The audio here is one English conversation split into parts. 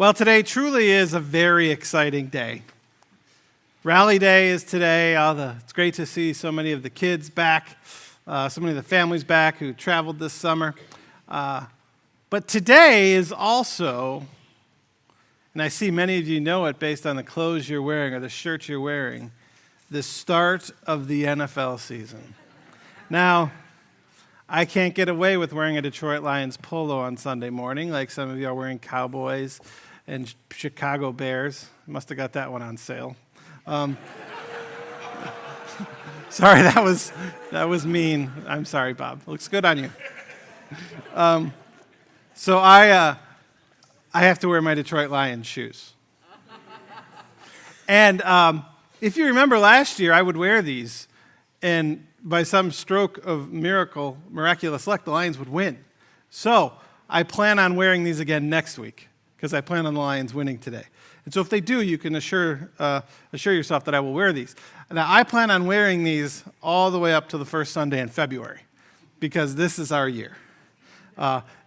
Well, today truly is a very exciting day. Rally Day is today. It's great to see so many of the kids back, so many of the families back who traveled this summer. But today is also, and I see many of you know it based on the clothes you're wearing or the shirt you're wearing, the start of the NFL season. Now, I can't get away with wearing a Detroit Lions polo on Sunday morning like some of you are wearing Cowboys and Chicago Bears. Must have got that one on sale. Sorry, that was mean. I'm sorry, Bob. Looks good on you. So I have to wear my Detroit Lions shoes. And if you remember last year, I would wear these, and by some stroke of miraculous luck, the Lions would win. So I plan on wearing these again next week, because I plan on the Lions winning today. And so if they do, you can assure yourself that I will wear these. Now, I plan on wearing these all the way up to the first Sunday in February, because this is our year.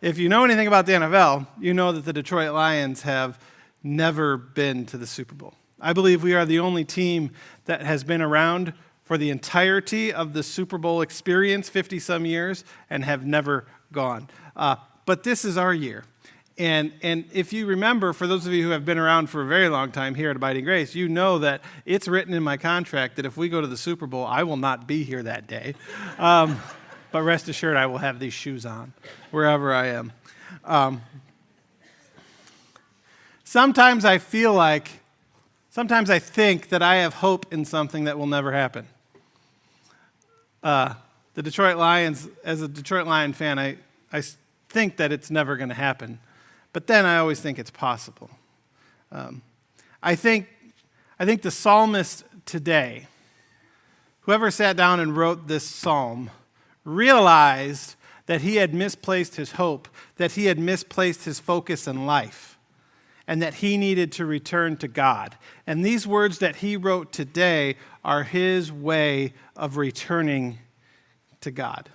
If you know anything about the NFL, you know that the Detroit Lions have never been to the Super Bowl. I believe we are the only team that has been around for the entirety of the Super Bowl experience, 50-some years, and have never gone. But this is our year. And if you remember, for those of you who have been around for a very long time here at Abiding Grace, you know that it's written in my contract that if we go to the Super Bowl, I will not be here that day. But rest assured, I will have these shoes on wherever I am. Sometimes I think that I have hope in something that will never happen. The Detroit Lions, as a Detroit Lion fan, I think that it's never going to happen. But then I always think it's possible. I think the psalmist today, whoever sat down and wrote this psalm, realized that he had misplaced his hope, that he had misplaced his focus in life, and that he needed to return to God. And these words that he wrote today are his way of returning to God.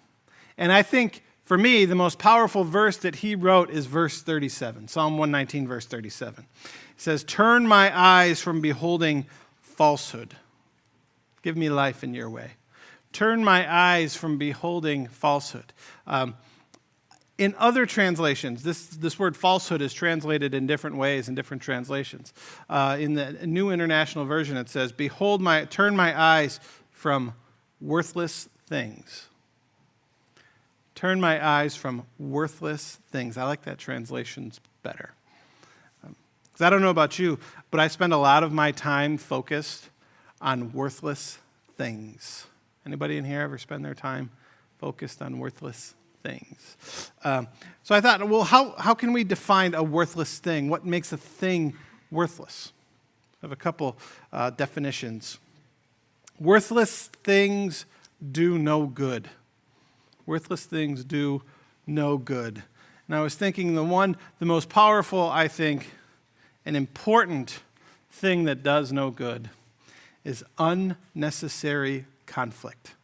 And I think, for me, the most powerful verse that he wrote is verse 37, Psalm 119, verse 37. It says, "Turn my eyes from beholding falsehood. Give me life in your way. Turn my eyes from beholding falsehood." In other translations, this word falsehood is translated in different ways in different translations. In the New International Version, it says, turn my eyes from worthless things. Turn my eyes from worthless things. I like that translation better. Because I don't know about you, but I spend a lot of my time focused on worthless things. Anybody in here ever spend their time focused on worthless things? So I thought, well, how can we define a worthless thing? What makes a thing worthless? I have a couple definitions. Worthless things do no good. Worthless things do no good. And I was thinking the most powerful, I think, and important thing that does no good is unnecessary conflict.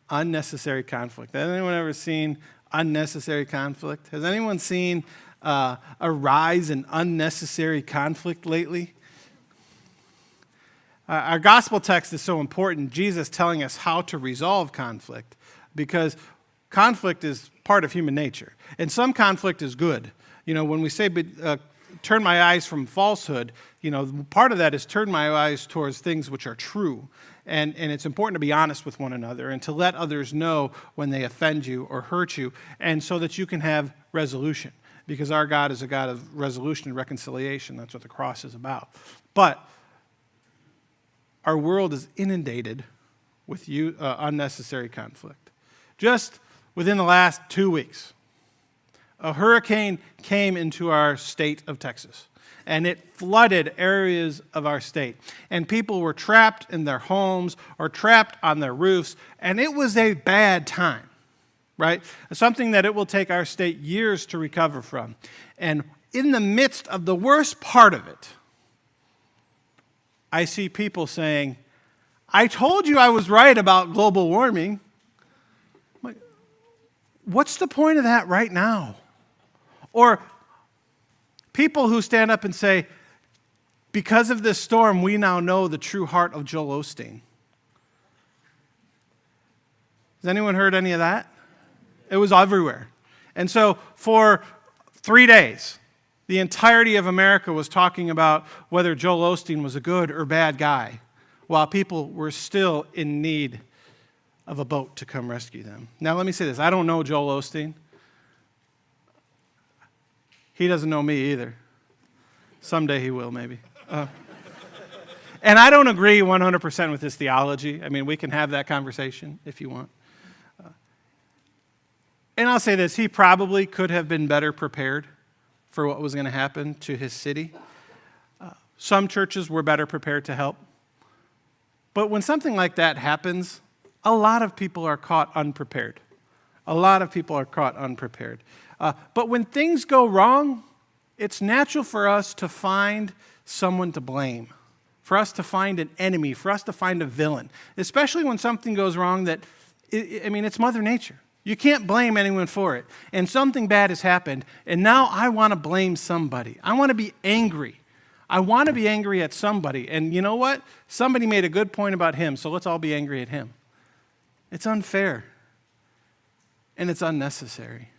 Unnecessary conflict. Has anyone ever seen unnecessary conflict? Has anyone seen a rise in unnecessary conflict lately? Our gospel text is so important, Jesus telling us how to resolve conflict, because conflict is part of human nature. And some conflict is good. You know, when we say, turn my eyes from falsehood, you know, part of that is turn my eyes towards things which are true. And it's important to be honest with one another and to let others know when they offend you or hurt you, and so that you can have resolution. Because our God is a God of resolution and reconciliation. That's what the cross is about. But our world is inundated with unnecessary conflict. Just within the last 2 weeks, a hurricane came into our state of Texas, and it flooded areas of our state. And people were trapped in their homes or trapped on their roofs, and it was a bad time, right? Something that it will take our state years to recover from. And in the midst of the worst part of it, I see people saying, "I told you I was right about global warming." What's the point of that right now? Or People who stand up and say, because of this storm, we now know the true heart of Joel Osteen. Has anyone heard any of that? It was everywhere. And so for 3 days, the entirety of America was talking about whether Joel Osteen was a good or bad guy, while people were still in need of a boat to come rescue them. Now, let me say this. I don't know Joel Osteen. He doesn't know me either. Someday he will, maybe. And I don't agree 100% with his theology. I mean, we can have that conversation if you want. And I'll say this. He probably could have been better prepared for what was going to happen to his city. Some churches were better prepared to help. But when something like that happens, a lot of people are caught unprepared. A lot of people are caught unprepared. But when things go wrong, it's natural for us to find someone to blame, for us to find an enemy, for us to find a villain, especially when something goes wrong it's Mother Nature. You can't blame anyone for it. And something bad has happened, and now I want to blame somebody. I want to be angry. I want to be angry at somebody. And you know what? Somebody made a good point about him, so let's all be angry at him. It's unfair, and it's unnecessary.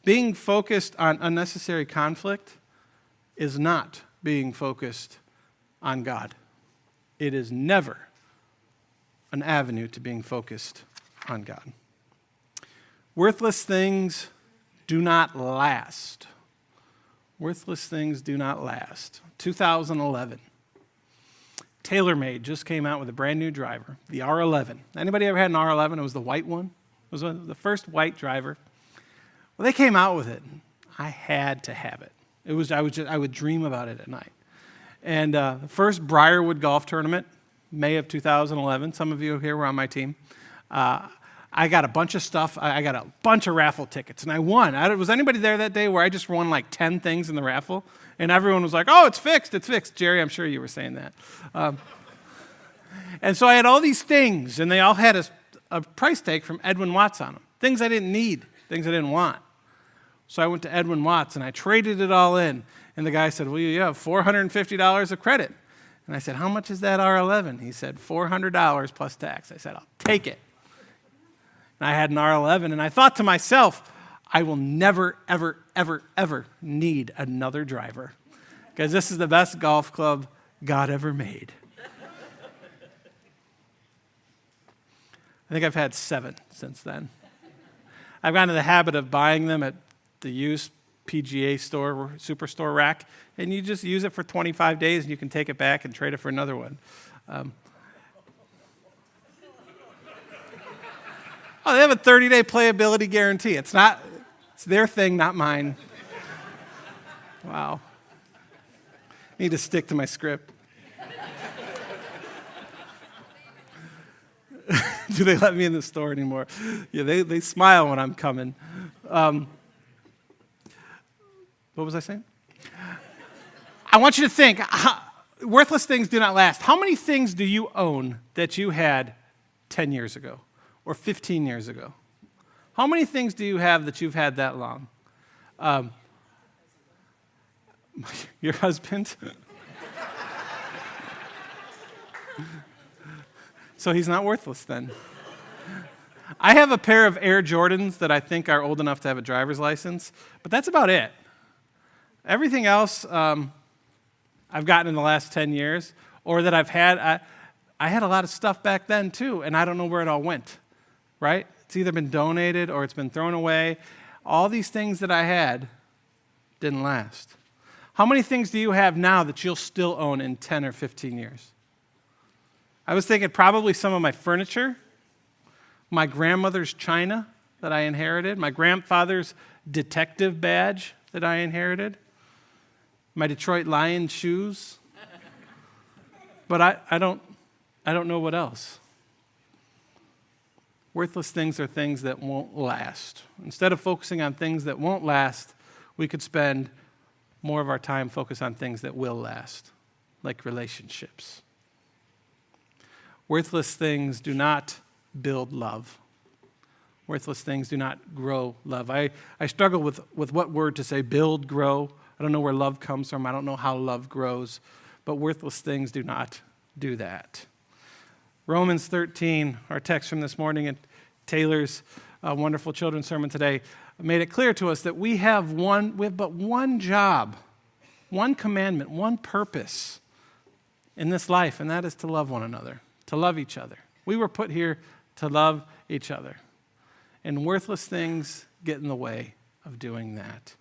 Being focused on unnecessary conflict is not being focused on God. It is never an avenue to being focused on God. Worthless things do not last. Worthless things do not last. 2011. TaylorMade just came out with a brand new driver, the R11. Anybody ever had an R11? It was the white one. It was the first white driver. Well, they came out with it. I had to have it. I would dream about it at night. And the first Briarwood golf tournament, May of 2011. Some of you here were on my team. I got a bunch of stuff. I got a bunch of raffle tickets, and I won. Was anybody there that day where I just won like 10 things in the raffle? And everyone was like, oh, it's fixed, it's fixed. Jerry, I'm sure you were saying that. And so I had all these things, and they all had a price tag from Edwin Watts on them. Things I didn't need, things I didn't want. So I went to Edwin Watts, and I traded it all in. And the guy said, well, you have $450 of credit. And I said, how much is that R11? He said, $400 plus tax. I said, I'll take it. And I had an R11, and I thought to myself, I will never, ever, ever, ever need another driver, because this is the best golf club God ever made. I think I've had 7 since then. I've gotten into the habit of buying them at the used PGA store, superstore rack, and you just use it for 25 days, and you can take it back and trade it for another one. They have a 30-day playability guarantee. It's their thing, not mine. Wow. I need to stick to my script. Do they let me in the store anymore? Yeah, they smile when I'm coming. What was I saying? I want you to think, worthless things do not last. How many things do you own that you had 10 years ago or 15 years ago? How many things do you have that you've had that long? Your husband? So he's not worthless then. I have a pair of Air Jordans that I think are old enough to have a driver's license, but that's about it. Everything else I've gotten in the last 10 years, or that I've had, I had a lot of stuff back then too, and I don't know where it all went, right? It's either been donated or it's been thrown away. All these things that I had didn't last. How many things do you have now that you'll still own in 10 or 15 years? I was thinking probably some of my furniture, my grandmother's china that I inherited, my grandfather's detective badge that I inherited, my Detroit Lions shoes. But I don't know what else. Worthless things are things that won't last. Instead of focusing on things that won't last, we could spend more of our time focused on things that will last, like relationships. Worthless things do not build love. Worthless things do not grow love. I struggle with what word to say, build, grow. I don't know where love comes from. I don't know how love grows. But worthless things do not do that. Romans 13, our text from this morning, and Taylor's wonderful children's sermon today, made it clear to us that we have but one job, one commandment, one purpose in this life, and that is to love one another, to love each other. We were put here to love each other. And worthless things get in the way of doing that.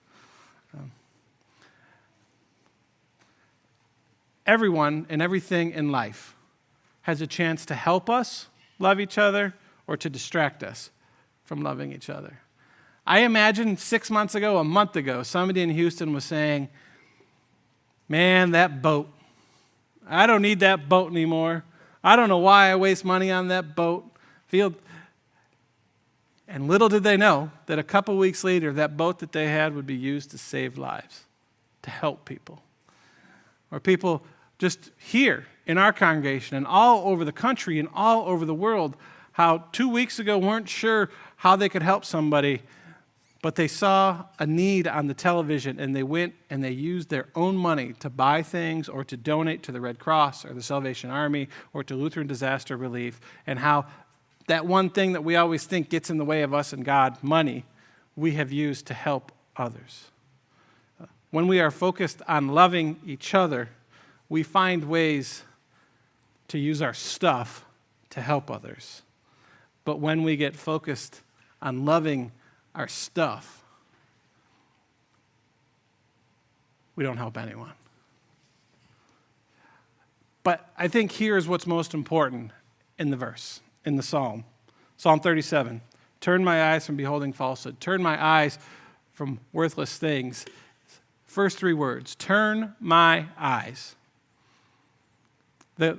Everyone and everything in life has a chance to help us love each other or to distract us from loving each other. I imagine 6 months ago, a month ago, somebody in Houston was saying, man, that boat, I don't need that boat anymore. I don't know why I waste money on that boat. And little did they know that a couple weeks later, that boat that they had would be used to save lives, to help people. Or people just here in our congregation and all over the country and all over the world, how 2 weeks ago weren't sure how they could help somebody, but they saw a need on the television and they went and they used their own money to buy things or to donate to the Red Cross or the Salvation Army or to Lutheran Disaster Relief, and how that one thing that we always think gets in the way of us and God, money, we have used to help others. When we are focused on loving each other, we find ways to use our stuff to help others. But when we get focused on loving our stuff, we don't help anyone. But I think here's what's most important in the verse, in the psalm. Psalm 37, turn my eyes from beholding falsehood. Turn my eyes from worthless things. First 3 words, turn my eyes. The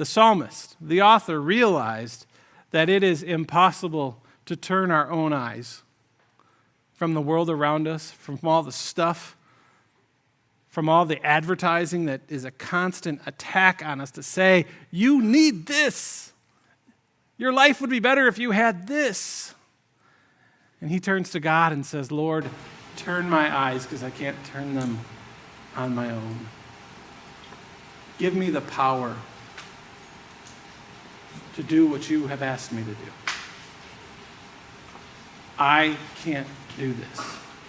psalmist, the author, realized that it is impossible to turn our own eyes from the world around us, from all the stuff, from all the advertising that is a constant attack on us to say, you need this. Your life would be better if you had this. And he turns to God and says, Lord, turn my eyes because I can't turn them on my own. Give me the power to do what you have asked me to do. I can't do this.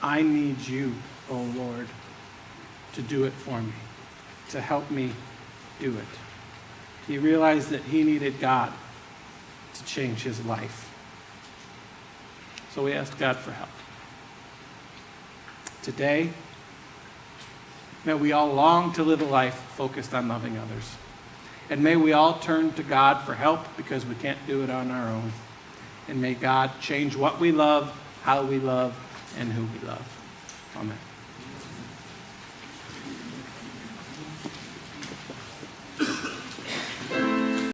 I need you, oh Lord, to do it for me, to help me do it. He realized that he needed God to change his life. So he asked God for help. Today, may we all long to live a life focused on loving others. And may we all turn to God for help because we can't do it on our own. And may God change what we love, how we love, and who we love. Amen.